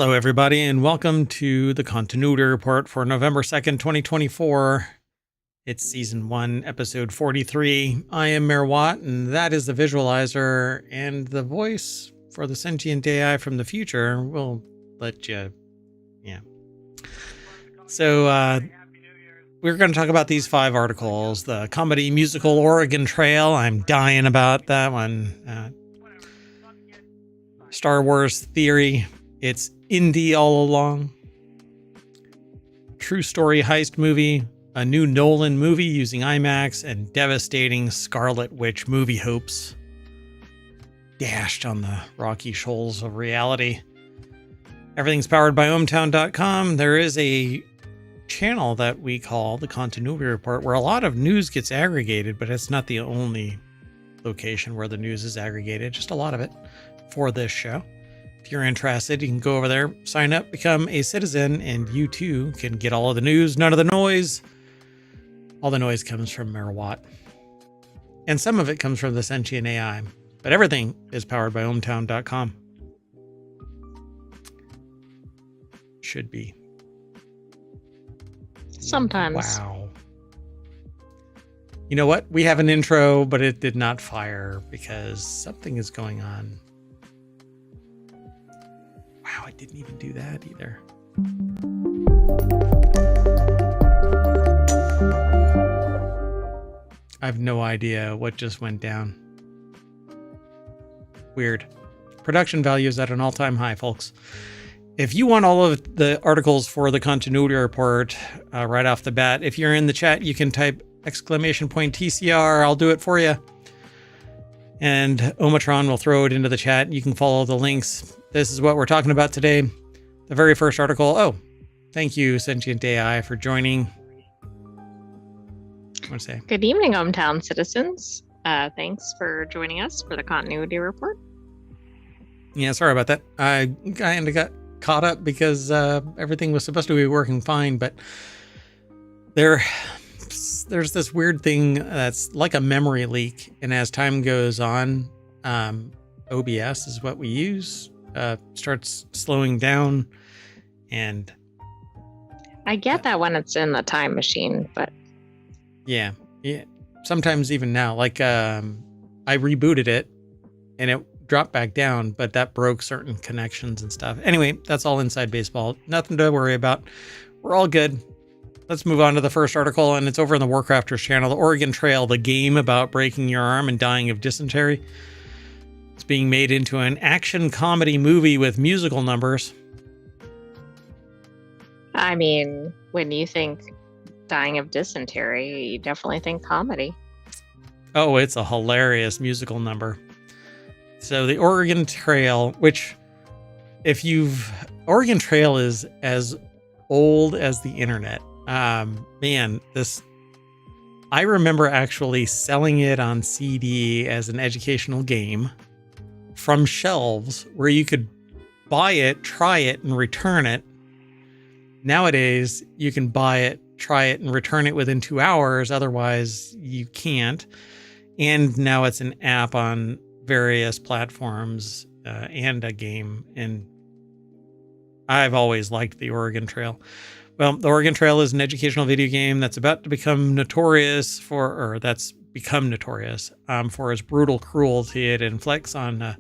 Hello, everybody, and welcome to the Continuity Report for November 2nd, 2024. It's Season 1, Episode 43. I am Mayor Watt, and that is the visualizer, and the voice for the Sentient AI from the future will let you, So, we're going to talk about these 5 articles. The comedy musical Oregon Trail. I'm dying about that one. Star Wars Theory. It's indie all along. True story heist movie. A new Nolan movie using IMAX. And devastating Scarlet Witch movie hopes. Dashed on the rocky shoals of reality. Everything's powered by ohmTown.com. There is a channel that we call the Continuity Report where a lot of news gets aggregated, but it's not the only location where the news is aggregated, just a lot of it for this show. If you're interested, you can go over there, sign up, become a citizen, and you too can get all of the news, none of the noise. All the noise comes from Mayor Watt. And some of it comes from the Sentient AI, but everything is powered by ohmTown.com. Should be. Sometimes. Wow. You know what? We have an intro, but it did not fire because something is going on. Wow, I didn't even do that either. I have no idea what just went down. Weird. Production value is at an all-time high, folks. If you want all of the articles for the Continuity Report right off the bat, if you're in the chat, you can type !TCR. I'll do it for you. And ohmTown will throw it into the chat. You can follow the links. This is what we're talking about today. The very first article. Oh, thank you, Sentient AI, for joining. What do you want to say? Good evening, ohmTown citizens. Thanks for joining us for the Continuity Report. Yeah, sorry about that. I kind of got caught up because everything was supposed to be working fine, but there's this weird thing that's like a memory leak, and as time goes on, OBS is what we use, starts slowing down, and I get that when it's in the time machine, but yeah, sometimes even now, like I rebooted it and it dropped back down, but that broke certain connections and stuff. Anyway, that's all inside baseball. Nothing to worry about. We're all good. Let's move on to the first article, and it's over in the WarCrafters channel. The Oregon Trail, the game about breaking your arm and dying of dysentery. It's being made into an action comedy movie with musical numbers. I mean, when you think dying of dysentery, you definitely think comedy. Oh, it's a hilarious musical number. So the Oregon Trail, which Oregon Trail is as old as the internet. Man, I remember actually selling it on CD as an educational game from shelves where you could buy it, try it, and return it. Nowadays, you can buy it, try it, and return it within 2 hours. Otherwise, you can't. And now it's an app on various platforms and a game. And I've always liked the Oregon Trail. Well, the Oregon Trail is an educational video game that's about to become notorious for its brutal cruelty it inflicts on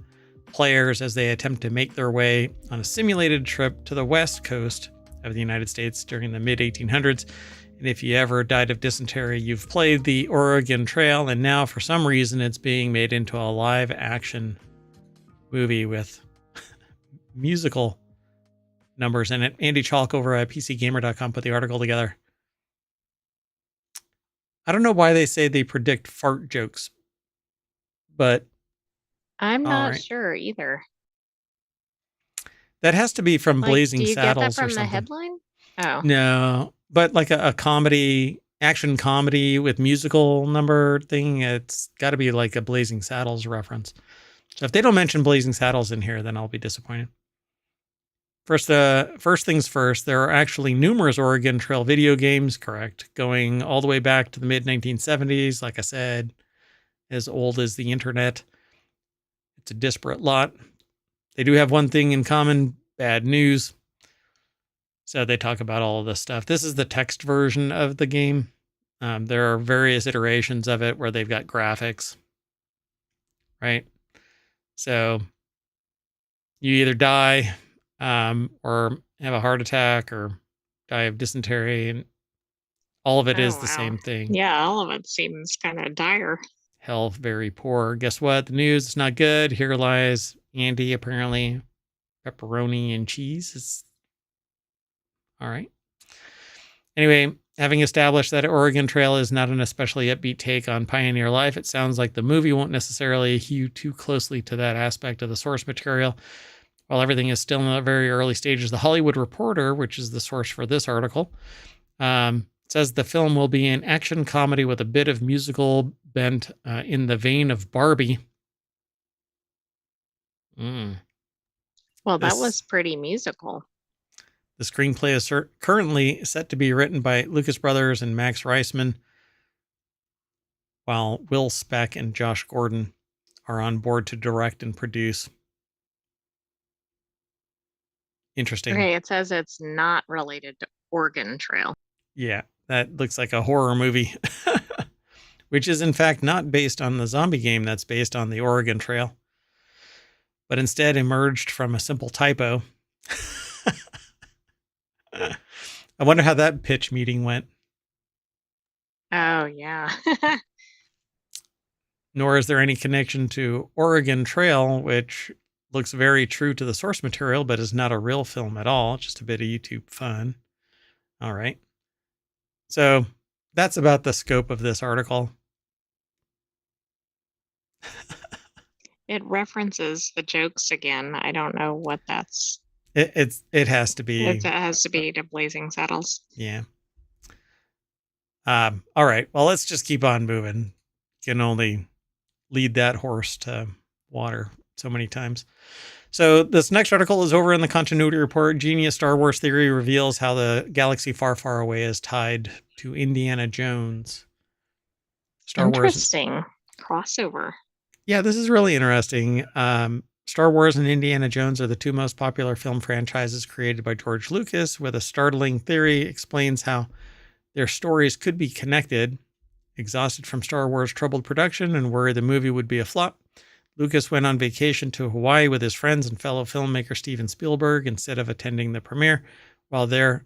players as they attempt to make their way on a simulated trip to the west coast of the United States during the mid-1800s. And if you ever died of dysentery, you've played the Oregon Trail, and now for some reason it's being made into a live action movie with musical numbers in it. Andy Chalk over at PCGamer.com put the article together. I don't know why they say they predict fart jokes, but I'm not sure either. That has to be from Blazing do you Saddles get that from or the something. headline? Oh. No, but like a comedy, action comedy with musical number thing, it's got to be like a Blazing Saddles reference. So if they don't mention Blazing Saddles in here, then I'll be disappointed. First things first, there are actually numerous Oregon Trail video games, correct, going all the way back to the mid-1970s, like I said, as old as the internet. It's a disparate lot. They do have one thing in common. bad news. So they talk about all of this stuff. This is the text version of the game. There are various iterations of it where they've got graphics, right? So you either die or have a heart attack or die of dysentery, and all of it is the same thing. Yeah, all of it seems kind of dire. Health very poor. Guess what? The news is not good. Here lies Andy, apparently. Pepperoni and cheese is all right. Anyway, having established that Oregon Trail is not an especially upbeat take on pioneer life, it sounds like the movie won't necessarily hew too closely to that aspect of the source material. While everything is still in the very early stages, The Hollywood Reporter, which is the source for this article, says the film will be an action comedy with a bit of musical bent in the vein of Barbie. Well, that was pretty musical. The screenplay is currently set to be written by Lucas Brothers and Max Reisman, while Will Speck and Josh Gordon are on board to direct and produce. Interesting. Okay, it says it's not related to Oregon Trail. Yeah, that looks like a horror movie, which is in fact not based on the zombie game that's based on the Oregon Trail, but instead emerged from a simple typo. I wonder how that pitch meeting went. Oh, yeah. Nor is there any connection to Oregon Trail, which looks very true to the source material, but is not a real film at all. Just a bit of YouTube fun. All right. So that's about the scope of this article. It references the jokes again. I don't know what that's. It has to be. It has to be to Blazing Saddles. Yeah. All right. Well, let's just keep on moving. You can only lead that horse to water so many times. So this next article is over in the Continuity Report. Genius Star Wars theory reveals how the galaxy far, far away is tied to Indiana Jones. Interesting. Crossover. Yeah, this is really interesting. Star Wars and Indiana Jones are the two most popular film franchises created by George Lucas, with a startling theory explains how their stories could be connected. Exhausted from Star Wars' troubled production and worried the movie would be a flop, Lucas went on vacation to Hawaii with his friends and fellow filmmaker Steven Spielberg instead of attending the premiere. While there,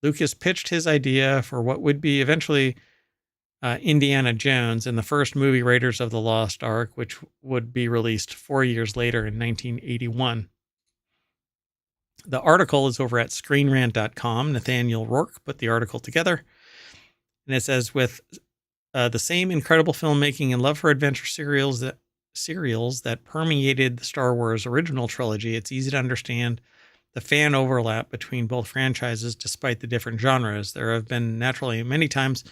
Lucas pitched his idea for what would be eventually Indiana Jones in the first movie Raiders of the Lost Ark, which would be released 4 years later in 1981. The article is over at screenrant.com. Nathaniel Rourke put the article together. And it says, with the same incredible filmmaking and love for adventure serials that permeated the Star Wars original trilogy, it's easy to understand the fan overlap between both franchises despite the different genres. There have been naturally many times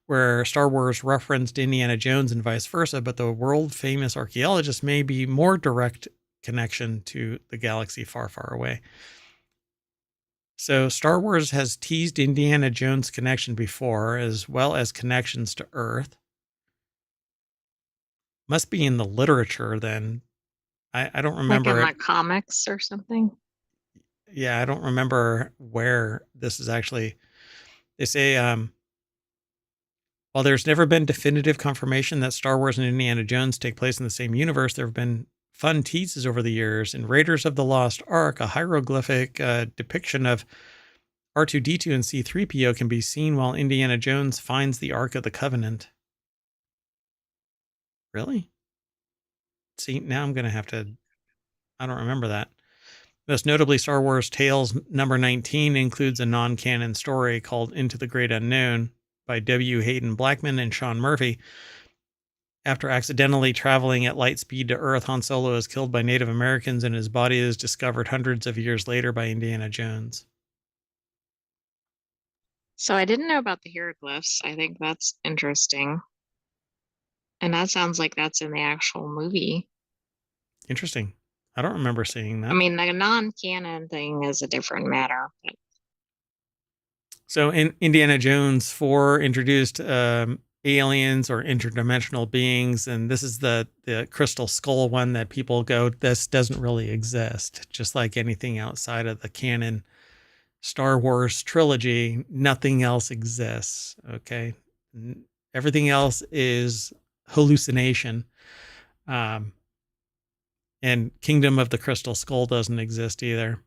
where Star Wars referenced Indiana Jones and vice versa, but the world-famous archaeologist may be more direct connection to the galaxy far, far away. So Star Wars has teased Indiana Jones' connection before, as well as connections to Earth. Must be in the literature then. I don't remember. Like in the comics or something? Yeah, I don't remember where this is actually. They say, while there's never been definitive confirmation that Star Wars and Indiana Jones take place in the same universe, there have been fun teases over the years. In Raiders of the Lost Ark, a hieroglyphic depiction of R2-D2 and C-3PO can be seen while Indiana Jones finds the Ark of the Covenant. Really? See, now I'm going to have to... I don't remember that. Most notably, Star Wars Tales number 19 includes a non-canon story called Into the Great Unknown by W. Hayden Blackman and Sean Murphy. After accidentally traveling at light speed to Earth, Han Solo is killed by Native Americans and his body is discovered hundreds of years later by Indiana Jones. So I didn't know about the hieroglyphs. I think that's interesting. And that sounds like that's in the actual movie. Interesting. I don't remember seeing that. I mean, the non-canon thing is a different matter. But... So in Indiana Jones 4 introduced aliens or interdimensional beings, and this is the crystal skull one that people go, this doesn't really exist. Just like anything outside of the canon Star Wars trilogy, nothing else exists. Okay, everything else is hallucination. And Kingdom of the Crystal Skull doesn't exist either.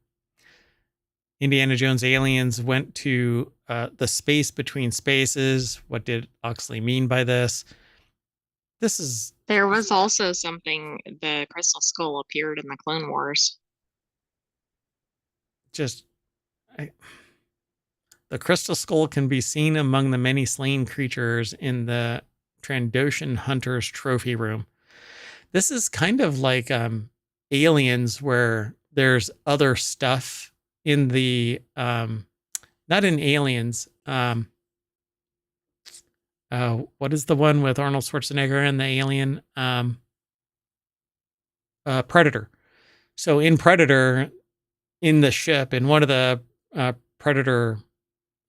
Indiana Jones aliens went to the space between spaces. What did Oxley mean by this? There was also something, the Crystal Skull appeared in the Clone Wars. Just the Crystal Skull can be seen among the many slain creatures in the Trandoshan Hunter's trophy room. This is kind of like Aliens, where there's other stuff in the not in Aliens. What is the one with Arnold Schwarzenegger and the alien? Predator. So in Predator, in the ship, in one of the Predator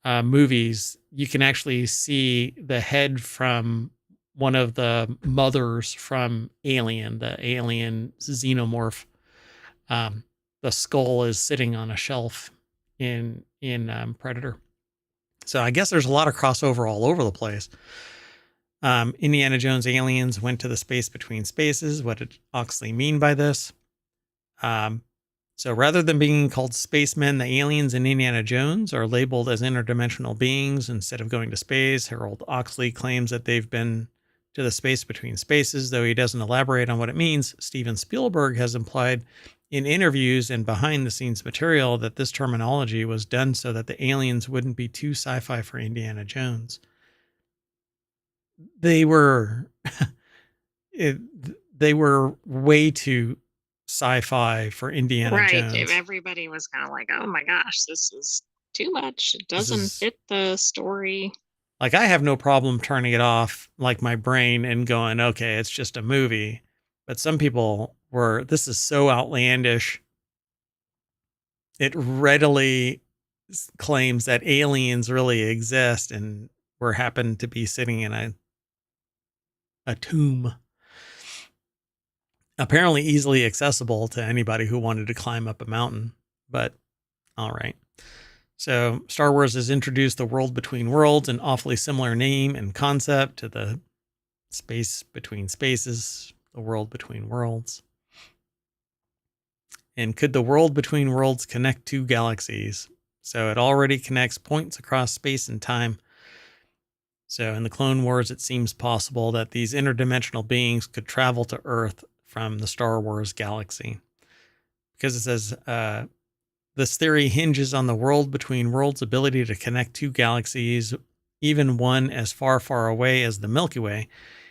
movies, you can actually see the head from one of the mothers from Alien, the alien xenomorph. The skull is sitting on a shelf in Predator. So I guess there's a lot of crossover all over the place. Indiana Jones aliens went to the space between spaces. What did Oxley mean by this? So rather than being called spacemen, the aliens in Indiana Jones are labeled as interdimensional beings instead of going to space. Harold Oxley claims that they've been to the space between spaces, though he doesn't elaborate on what it means. Steven Spielberg has implied in interviews and behind-the-scenes material that this terminology was done so that the aliens wouldn't be too sci-fi for Indiana Jones. They were they were way too sci-fi for Indiana Jones. Right. Everybody was kind of like, oh my gosh, this is too much. It doesn't fit the story. Like, I have no problem turning it off, like my brain, and going, okay, it's just a movie. But some people were, this is so outlandish. It readily claims that aliens really exist and were happen to be sitting in a tomb. Apparently easily accessible to anybody who wanted to climb up a mountain. But all right. So Star Wars has introduced the world between worlds, an awfully similar name and concept to the space between spaces, the world between worlds. And could the world between worlds connect two galaxies? So it already connects points across space and time. So in the Clone Wars, it seems possible that these interdimensional beings could travel to Earth from the Star Wars galaxy. Because it says, this theory hinges on the world between worlds' ability to connect two galaxies, even one as far, far away as the Milky Way.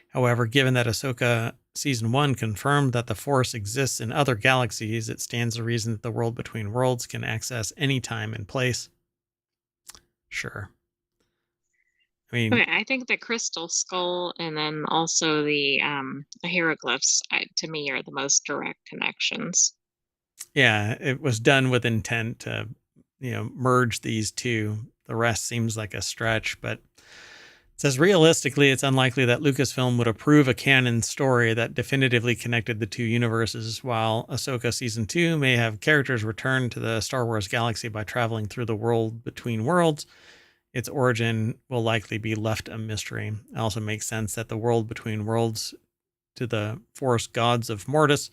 However, given that Ahsoka Season 1 confirmed that the Force exists in other galaxies, it stands to reason that the world between worlds can access any time and place. Sure. I mean, okay, I think the Crystal Skull and then also the hieroglyphs, to me, are the most direct connections. Yeah, it was done with intent to, merge these two. The rest seems like a stretch, but it says realistically, it's unlikely that Lucasfilm would approve a canon story that definitively connected the two universes. While Ahsoka Season 2 may have characters return to the Star Wars galaxy by traveling through the world between worlds, its origin will likely be left a mystery. It also makes sense that the world between worlds to the Force gods of Mortis,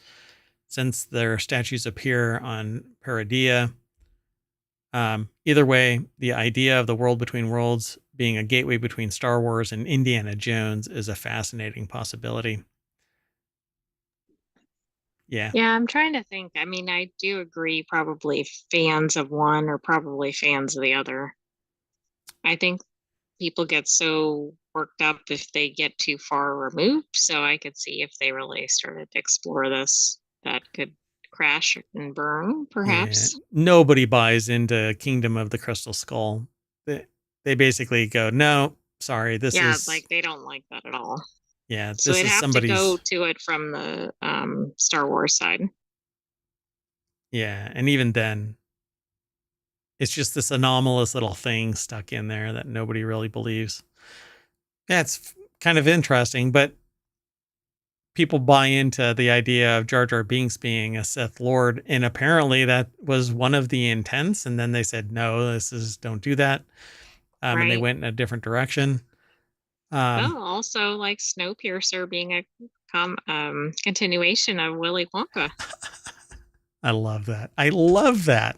since their statues appear on Paradia. Either way, the idea of the world between worlds being a gateway between Star Wars and Indiana Jones is a fascinating possibility. Yeah. Yeah, I'm trying to think. I mean, I do agree, probably fans of one are probably fans of the other. I think people get so worked up if they get too far removed. So I could see if they really started to explore this, that could crash and burn, perhaps. Yeah. Nobody buys into Kingdom of the Crystal Skull. They basically go, no, sorry, this is... like they don't like that at all. Yeah, so this it'd is have somebody's... to go to it from the Star Wars side. Yeah, and even then, it's just this anomalous little thing stuck in there that nobody really believes. Yeah, it's kind of interesting, but people buy into the idea of Jar Jar Binks being a Sith Lord, and apparently that was one of the intents. And then they said, no, don't do that. And they Right. went in a different direction. Well, also like Snowpiercer being a continuation of Willy Wonka. I love that. I love that.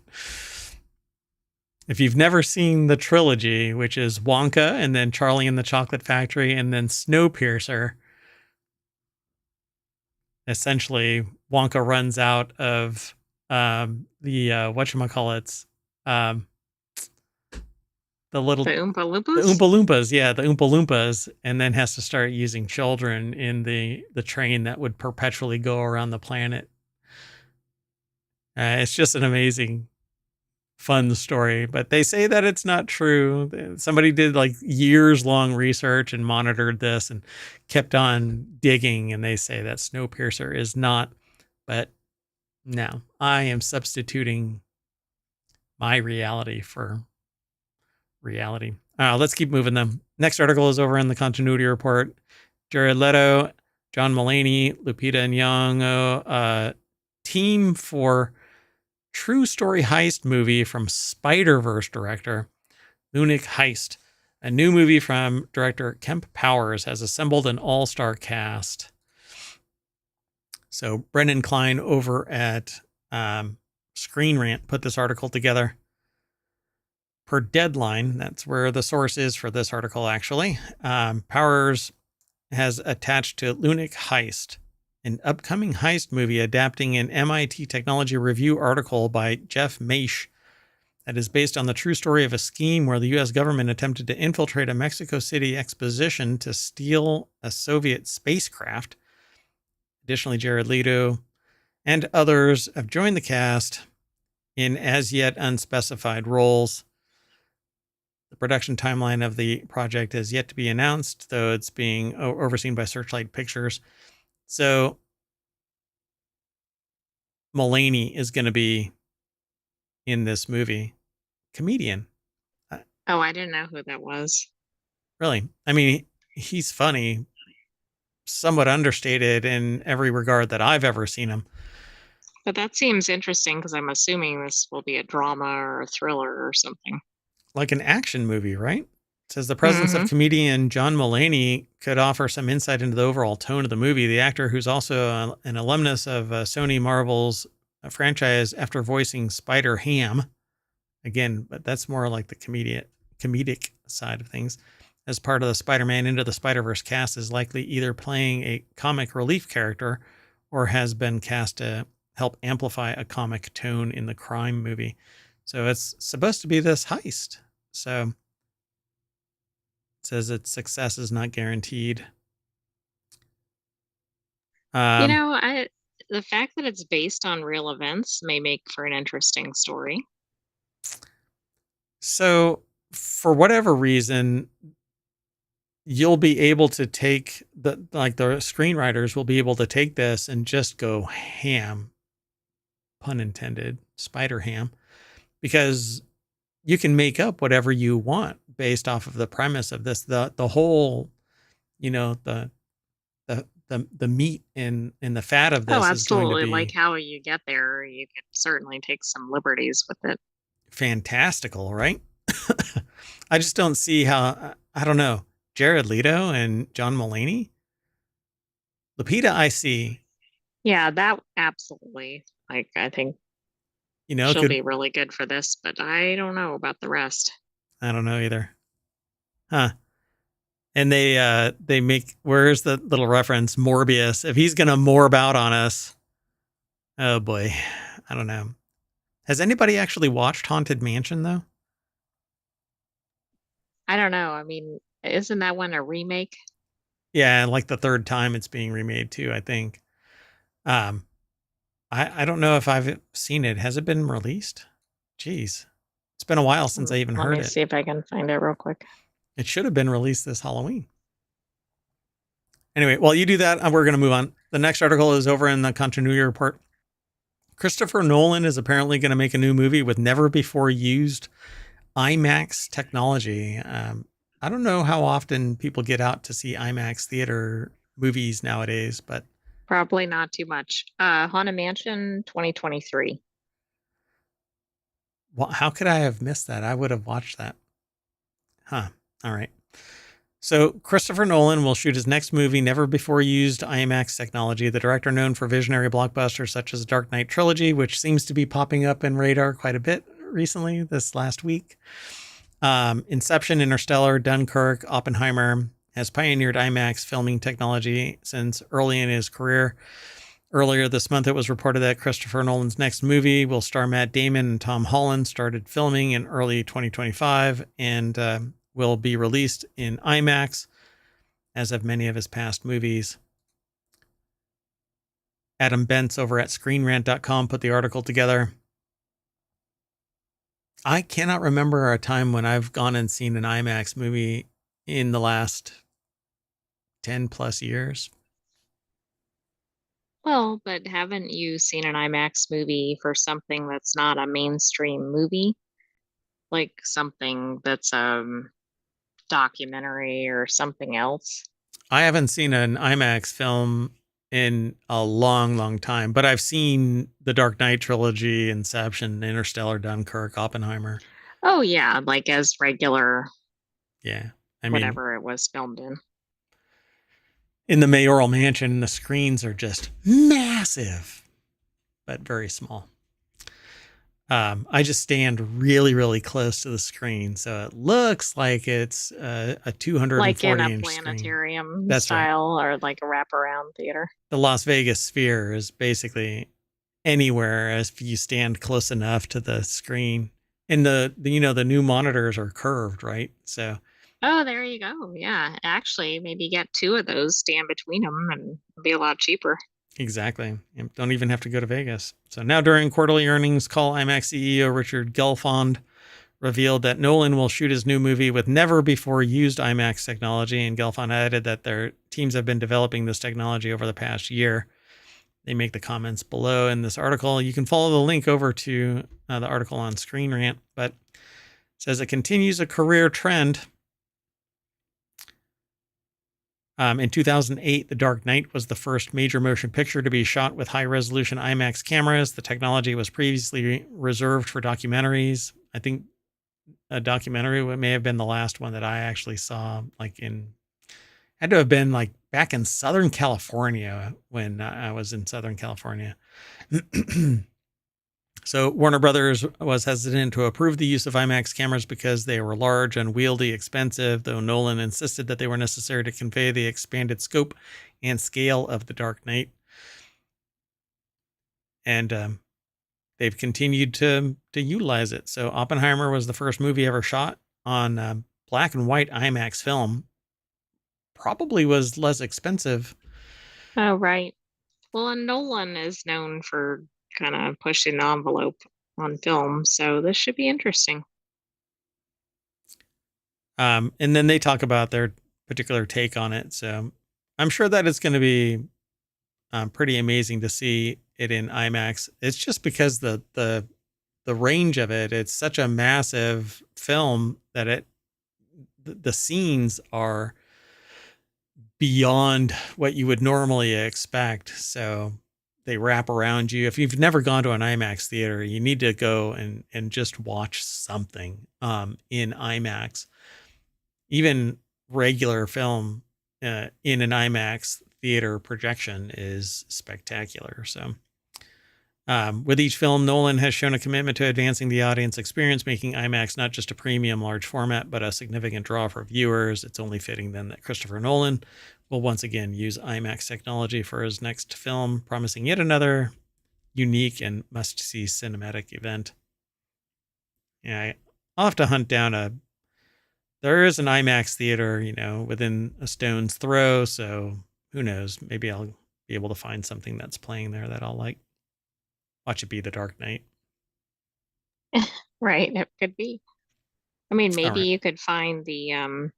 If you've never seen the trilogy, which is Wonka and then Charlie and the Chocolate Factory and then Snowpiercer, essentially Wonka runs out of the whatchamacallits, um, the The Oompa the Loompas? Oompa Loompas, yeah, the Oompa Loompas, and then has to start using children in the train that would perpetually go around the planet. It's just an amazing, fun story, but they say that it's not true. Somebody did like years long research and monitored this and kept on digging, and they say that Snowpiercer is not. But no, I am substituting my reality for reality. Let's keep moving them. Next article is over in the continuity report. Jared Leto, John Mulaney, Lupita Nyong'o, team for true story heist movie from Spider-Verse director Lunik Heist. A new movie from director Kemp Powers has assembled an all-star cast. So Brendan Klein over at Screen Rant put this article together. Per Deadline, that's where the source is for this article, actually. Powers has attached to Lunik Heist, an upcoming heist movie adapting an MIT Technology Review article by Jeff Maish that is based on the true story of a scheme where the U.S. government attempted to infiltrate a Mexico City exposition to steal a Soviet spacecraft. Additionally, Jared Leto and others have joined the cast in as yet unspecified roles. The production timeline of the project is yet to be announced, though it's being overseen by Searchlight Pictures. So Mulaney is going to be in this movie. Comedian. Oh, I didn't know who that was. Really? I mean, he's funny, somewhat understated in every regard that I've ever seen him. But that seems interesting because I'm assuming this will be a drama or a thriller or something. Like an action movie, right? It says the presence of Mm-hmm. comedian John Mulaney could offer some insight into the overall tone of the movie. The actor, who's also an alumnus of Sony Marvel's franchise after voicing Spider-Ham, again, but that's more like the comedic side of things, as part of the Spider-Man Into the Spider-Verse cast, is likely either playing a comic relief character or has been cast to help amplify a comic tone in the crime movie. So it's supposed to be this heist. So it says its success is not guaranteed. The fact that it's based on real events may make for an interesting story. So for whatever reason, you'll be able to take the screenwriters will be able to take this and just go ham, pun intended, spider ham, because you can make up whatever you want based off of the premise of this. The whole, the meat in the fat of Oh, this is going to absolutely. Like be how you get there, you could certainly take some liberties with it. fantastical, right? I just don't see how, I don't know, Jared Leto and John Mulaney. Lupita, I see, Yeah, that absolutely. Like, I think she'll could, be really good for this, but I don't know about the rest. I don't know either. Huh. And they make, where's the little reference? Morbius. If he's gonna morb out on us, oh boy, I don't know. Has anybody actually watched Haunted Mansion though? I don't know. I mean, isn't that one a remake? Yeah, like the third time it's being remade too, I think. Um, I don't know if I've seen it. Has it been released? Jeez. It's been a while since I even Let heard me it. see if I can find it real quick. It should have been released this Halloween. Anyway, while you do that, we're going to move on. The next article is over in the continuity report. Christopher Nolan is apparently going to make a new movie with never before used IMAX technology. I don't know how often people get out to see IMAX theater movies nowadays, but Probably not too much. Haunted Mansion 2023. how could I have missed that? I would have watched that. Huh. All right. So, Christopher Nolan will shoot his next movie, never before used IMAX technology. The director, known for visionary blockbusters such as Dark Knight Trilogy, which seems to be popping up in radar quite a bit recently, this last week. Inception, Interstellar, Dunkirk, Oppenheimer, has pioneered IMAX filming technology since early in his career. Earlier this month, it was reported that Christopher Nolan's next movie will star Matt Damon and Tom Holland, started filming in early 2025, and will be released in IMAX, as have many of his past movies. Adam Bentz over at ScreenRant.com put the article together. I cannot remember a time when I've gone and seen an IMAX movie in the last 10 plus years. Well, but haven't you seen an IMAX movie for something that's not a mainstream movie? Like something that's documentary or something else? I haven't seen an IMAX film in a long, long time, but I've seen the Dark Knight trilogy, Inception, Interstellar, Dunkirk, Oppenheimer. Oh yeah, like as regular Yeah. I mean, whatever it was filmed in. in the mayoral mansion, the screens are just massive, but very small. I just stand really, really close to the screen, so it looks like it's a 240 Like in a inch screen. planetarium That's right. style or like a wraparound theater. The Las Vegas Sphere is basically anywhere if you stand close enough to the screen. And the new monitors are curved, right? So Oh, there you go. Yeah, actually, maybe get two of those, stand between them, and it'll be a lot cheaper. exactly. You don't even have to go to Vegas. So now during quarterly earnings call, IMAX CEO Richard Gelfond revealed that Nolan will shoot his new movie with never before used IMAX technology. And Gelfond added that their teams have been developing this technology over the past year. They make the comments below in this article. You can follow the link over to the article on Screen Rant, but it says it continues a career trend. In 2008, The Dark Knight was the first major motion picture to be shot with high-resolution IMAX cameras. The technology was previously reserved for documentaries. I think a documentary may have been the last one that I actually saw, had to have been like back in Southern California when I was in Southern California. So Warner Brothers was hesitant to approve the use of IMAX cameras because they were large, unwieldy, expensive, though Nolan insisted that they were necessary to convey the expanded scope and scale of The Dark Knight. And they've continued to utilize it. So Oppenheimer was the first movie ever shot on black and white IMAX film. Probably was less expensive. Oh, right. Well, and Nolan is known for kind of pushing the envelope on film, so this should be interesting. And then they talk about their particular take on it. So I'm sure that it's going to be pretty amazing to see it in IMAX. It's just because the range of it, it's such a massive film that the scenes are beyond what you would normally expect. So they wrap around you. If you've never gone to an IMAX theater, you need to go and just watch something in IMAX. Even regular film in an IMAX theater projection is spectacular. So with each film, Nolan has shown a commitment to advancing the audience experience, making IMAX not just a premium large format, but a significant draw for viewers. It's only fitting then that Christopher Nolan will once again use IMAX technology for his next film, promising yet another unique and must-see cinematic event. Yeah, I'll have to hunt down there is an IMAX theater, within a stone's throw. So who knows? Maybe I'll be able to find something that's playing there that I'll like. Watch it be The Dark Knight. Right, it could be. I mean, All maybe right. you could find the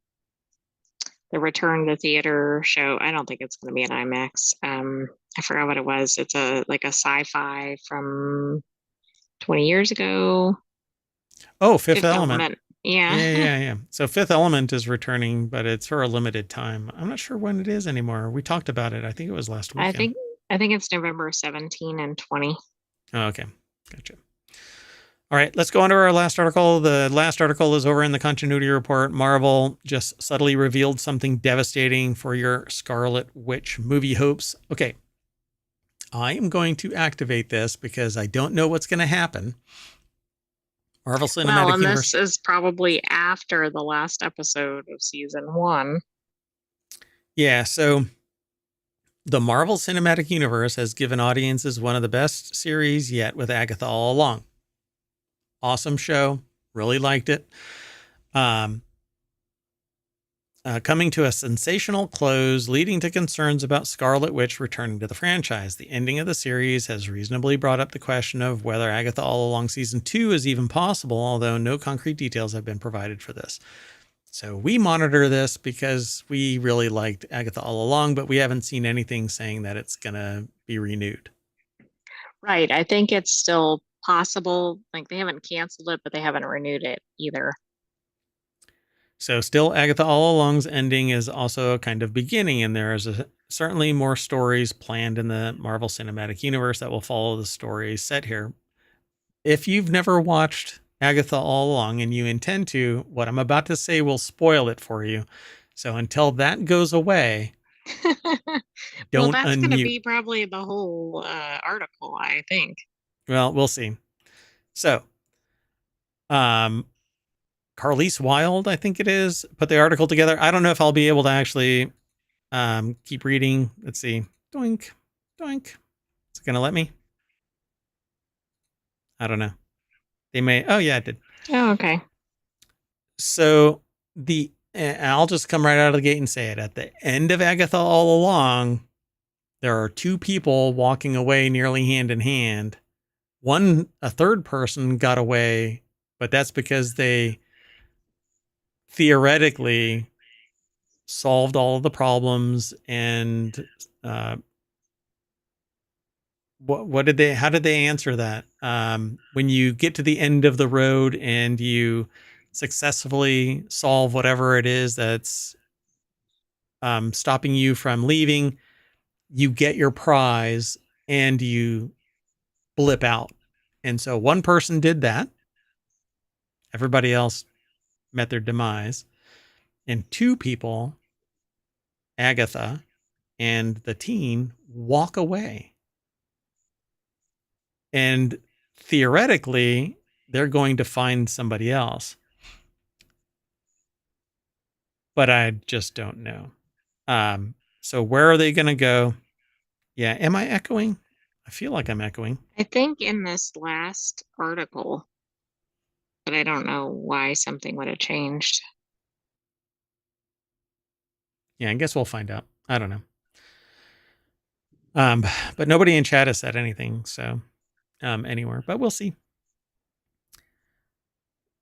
Return to Theater show. I don't think it's going to be an IMAX. I forgot what it was. It's like a sci-fi from 20 years ago. Oh, Fifth Fifth Element. Element. Yeah. Yeah. So Fifth Element is returning, but it's for a limited time. I'm not sure when it is anymore. We talked about it. I think it was last I weekend. think I think it's November 17 and 20. Oh, okay. Gotcha. All right, let's go on to our last article. The last article is over in the continuity report. Marvel just subtly revealed something devastating for your Scarlet Witch movie hopes. Okay, I am going to activate this because I don't know what's going to happen. Marvel Well, Cinematic and this Universe. is probably after the last episode of season 1. Yeah, so the Marvel Cinematic Universe has given audiences one of the best series yet with Agatha all along. Awesome show. Really liked it. Um, coming to a sensational close, leading to concerns about Scarlet Witch returning to the franchise. The ending of the series has reasonably brought up the question of whether Agatha All Along Season 2 is even possible, although no concrete details have been provided for this. So we monitor this because we really liked Agatha All Along, but we haven't seen anything saying that it's going to be renewed. Right. I think it's still possible. Like they haven't canceled it, but they haven't renewed it either. So still Agatha All Along's ending is also a kind of beginning, and there is certainly more stories planned in the Marvel Cinematic Universe that will follow the stories set here. If you've never watched Agatha All Along and you intend to, what I'm about to say will spoil it for you. So until that goes away, Well, don't that's going to unmute. be probably the whole article, I think. Well, we'll see. So, um, Carlise Wild, I think it is, put the article together. I don't know if I'll be able to actually keep reading. Let's see. Doink, doink. Is it going to let me? I don't know. They may. Oh, yeah, it did. Oh, okay. So I'll just come right out of the gate and say it. At the end of Agatha All Along, there are two people walking away nearly hand in hand. A third person got away, but that's because they theoretically solved all of the problems and how did they answer that? When you get to the end of the road and you successfully solve whatever it is that's stopping you from leaving, you get your prize and you blip out. And so one person did that. Everybody else met their demise. And two people, Agatha and the teen, walk away. And theoretically, they're going to find somebody else. But I just don't know. So where are they going to go? Yeah. Am I echoing? I feel like I'm echoing. I think in this last article, but I don't know why something would have changed. Yeah. I guess we'll find out. I don't know. But nobody in chat has said anything. So anywhere, but we'll see.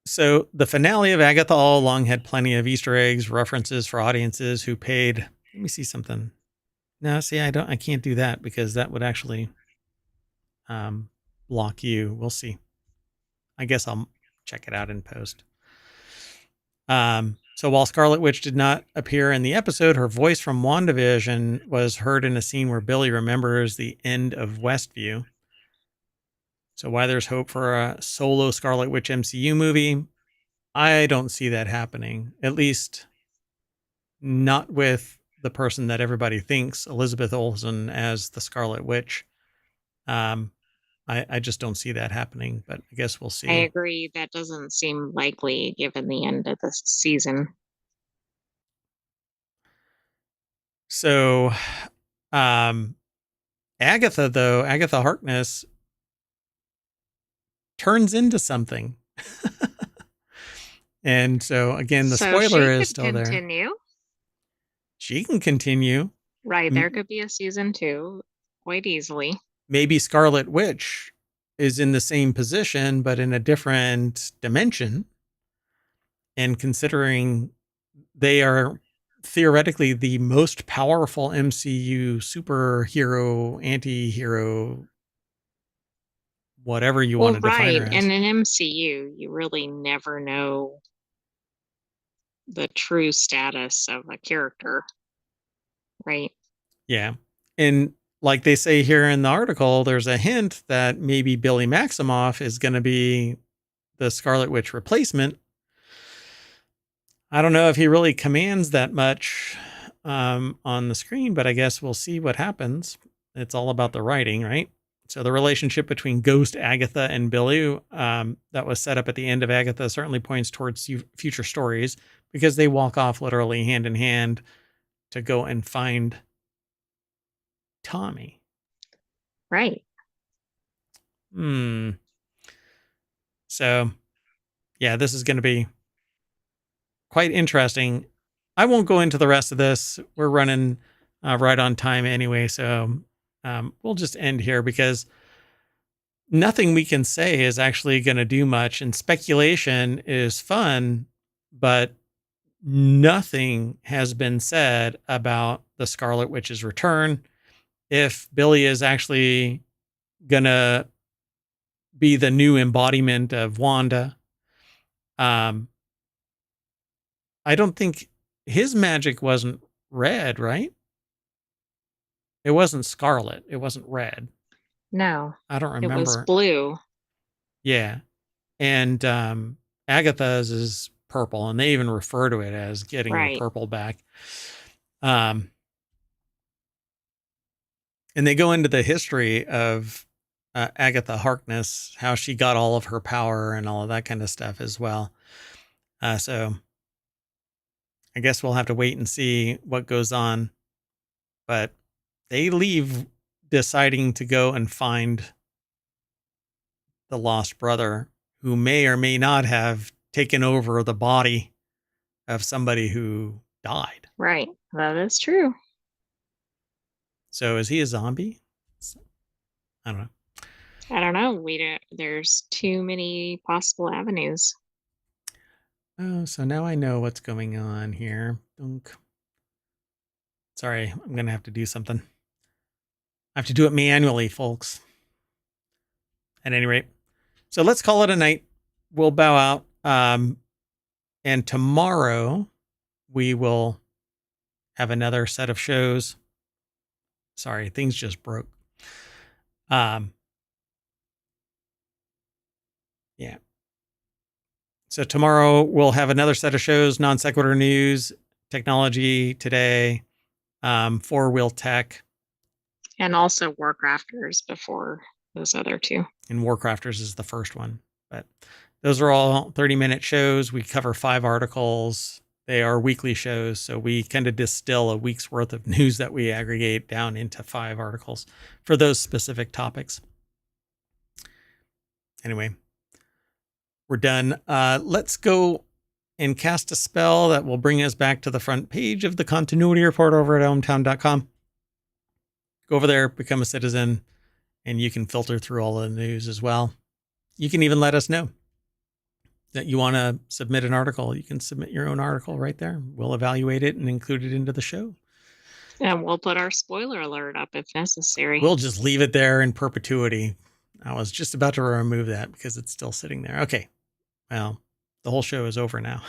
So the finale of Agatha All Along had plenty of Easter eggs, references for audiences who paid. Let me see something. No, see, I can't do that because that would actually block you. We'll see. I guess I'll check it out in post. So while Scarlet Witch did not appear in the episode, her voice from WandaVision was heard in a scene where Billy remembers the end of Westview. So why there's hope for a solo Scarlet Witch MCU movie, I don't see that happening. At least not with the person that everybody thinks, Elizabeth Olsen as the Scarlet Witch. I just don't see that happening, but I guess we'll I see. agree. That doesn't seem likely given the end of the season. So, Agatha Harkness turns into something. And so again, the So spoiler she is could still there. continue. She can continue. Right. There could be a season 2 quite easily. Maybe Scarlet Witch is in the same position, but in a different dimension. And considering they are theoretically the most powerful MCU superhero, anti-hero, whatever you want Well, to define her right. as. In an MCU, you really never know the true status of a character, right? Yeah. And like they say here in the article, there's a hint that maybe Billy Maximoff is going to be the Scarlet Witch replacement. I don't know if he really commands that much on the screen, but I guess we'll see what happens. It's all about the writing, right? So the relationship between Ghost, Agatha, and Billy that was set up at the end of Agatha certainly points towards future stories because they walk off literally hand in hand to go and find Tommy. Right. So, yeah, this is going to be quite interesting. I won't go into the rest of this. We're running right on time anyway, so we'll just end here because nothing we can say is actually going to do much. And speculation is fun, but nothing has been said about the Scarlet Witch's return. If Billy is actually going to be the new embodiment of Wanda. I don't think his magic wasn't red, right? It wasn't scarlet. It wasn't red. No. I don't remember. It was blue. Yeah. And Agatha's is purple, and they even refer to it as getting the purple back. And they go into the history of Agatha Harkness, how she got all of her power and all of that kind of stuff as well. So I guess we'll have to wait and see what goes on. But they leave deciding to go and find the lost brother who may or may not have taken over the body of somebody who died. Right. That is true. So is he a zombie? I don't know. I don't know. There's too many possible avenues. Oh, so now I know what's going on here. Dunk. Sorry, I'm going to have to do something. I have to do it manually, folks. At any rate. So let's call it a night. We'll bow out. And tomorrow we will have another set of shows. Sorry, things just broke. Yeah. So tomorrow we'll have another set of shows, non sequitur news, technology today, 4-wheel tech. And also WarCrafters before those other two. And WarCrafters is the first one. But those are all 30-minute shows. We cover 5 articles. They are weekly shows. So we kind of distill a week's worth of news that we aggregate down into 5 articles for those specific topics. Anyway, we're done. Let's go and cast a spell that will bring us back to the front page of the continuity report over at ohmTown.com. Go over there, become a citizen, and you can filter through all the news as well. You can even let us know that you want to submit an article. You can submit your own article right there. We'll evaluate it and include it into the show. And we'll put our spoiler alert up if necessary. We'll just leave it there in perpetuity. I was just about to remove that because it's still sitting there. Okay. Well, the whole show is over now.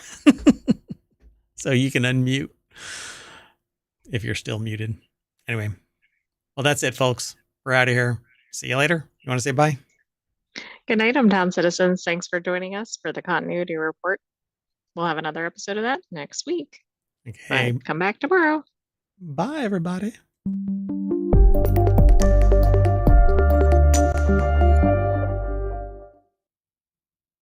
So you can unmute if you're still muted. Anyway. Well, that's it, folks. We're out of here. See you later. You want to say bye? Good night, ohmTown citizens. Thanks for joining us for the continuity report. We'll have another episode of that next week. Okay. But come back tomorrow. Bye, everybody.